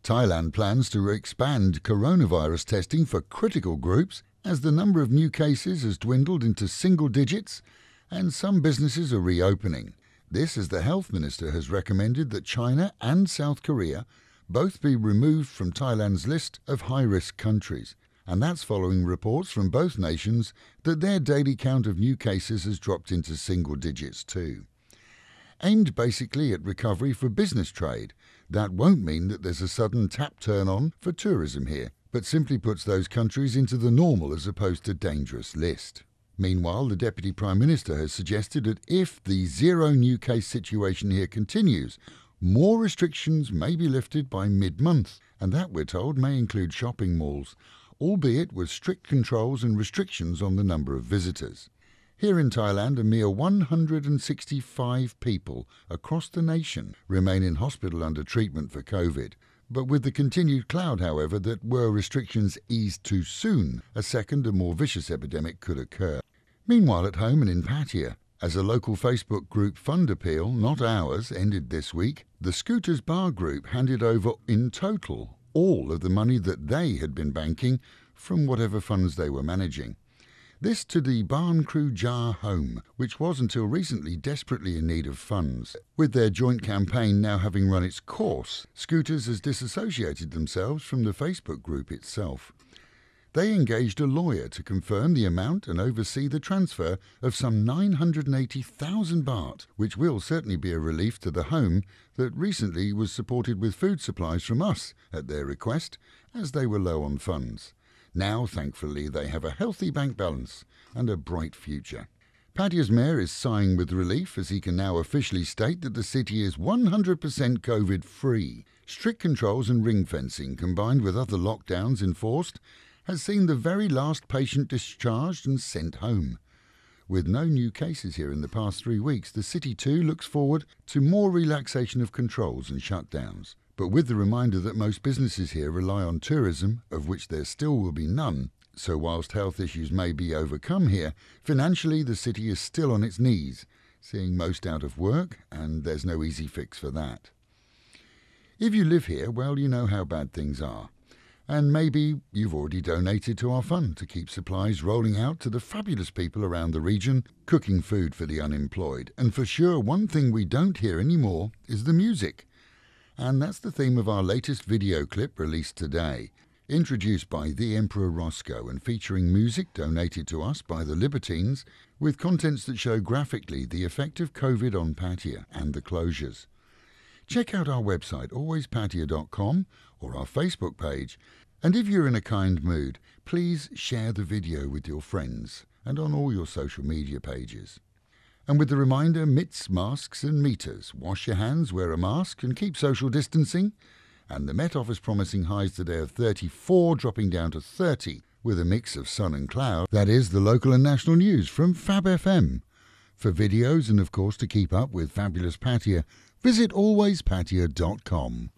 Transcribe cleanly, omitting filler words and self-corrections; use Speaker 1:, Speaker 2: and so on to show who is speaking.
Speaker 1: Thailand plans to expand coronavirus testing for critical groups as the number of new cases has dwindled into single digits and some businesses are reopening. This as the health minister has recommended that China and South Korea both be removed from Thailand's list of high-risk countries. And that's following reports from both nations that their daily count of new cases has dropped into single digits too. Aimed basically at recovery for business trade, that won't mean that there's a sudden tap turn on for tourism here, but simply puts those countries into the normal as opposed to dangerous list. Meanwhile, the Deputy Prime Minister has suggested that if the zero new case situation here continues, more restrictions may be lifted by mid-month, and that, we're told, may include shopping malls, albeit with strict controls and restrictions on the number of visitors. Here in Thailand, a mere 165 people across the nation remain in hospital under treatment for COVID. But with the continued cloud, however, that were restrictions eased too soon, a second and more vicious epidemic could occur. Meanwhile, at home and in Pattaya, as a local Facebook group fund appeal, not ours, ended this week, the Scooters Bar Group handed over in total all of the money that they had been banking from whatever funds they were managing. This to the Barn Crew Jar Home, which was until recently desperately in need of funds. With their joint campaign now having run its course, Scooters has disassociated themselves from the Facebook group itself. They engaged a lawyer to confirm the amount and oversee the transfer of some 980,000 baht, which will certainly be a relief to the home that recently was supported with food supplies from us at their request, as they were low on funds. Now, thankfully, they have a healthy bank balance and a bright future. Pattaya's mayor is sighing with relief as he can now officially state that the city is 100% COVID-free. Strict controls and ring fencing, combined with other lockdowns enforced, has seen the very last patient discharged and sent home. With no new cases here in the past 3 weeks, the city too looks forward to more relaxation of controls and shutdowns. But with the reminder that most businesses here rely on tourism, of which there still will be none, so whilst health issues may be overcome here, financially the city is still on its knees, seeing most out of work, and there's no easy fix for that. If you live here, well, you know how bad things are. And maybe you've already donated to our fund to keep supplies rolling out to the fabulous people around the region, cooking food for the unemployed. And for sure, one thing we don't hear anymore is the music. And that's the theme of our latest video clip released today, introduced by the Emperor Roscoe and featuring music donated to us by the Libertines, with contents that show graphically the effect of COVID on Pattaya and the closures. Check out our website, alwayspattaya.com, or our Facebook page. And if you're in a kind mood, please share the video with your friends and on all your social media pages. And with the reminder, mitts, masks and meters. Wash your hands, wear a mask and keep social distancing. And the Met Office promising highs today of 34, dropping down to 30, with a mix of sun and cloud. That is the local and national news from Fab FM. For videos and of course to keep up with fabulous Pattaya, visit alwayspattaya.com.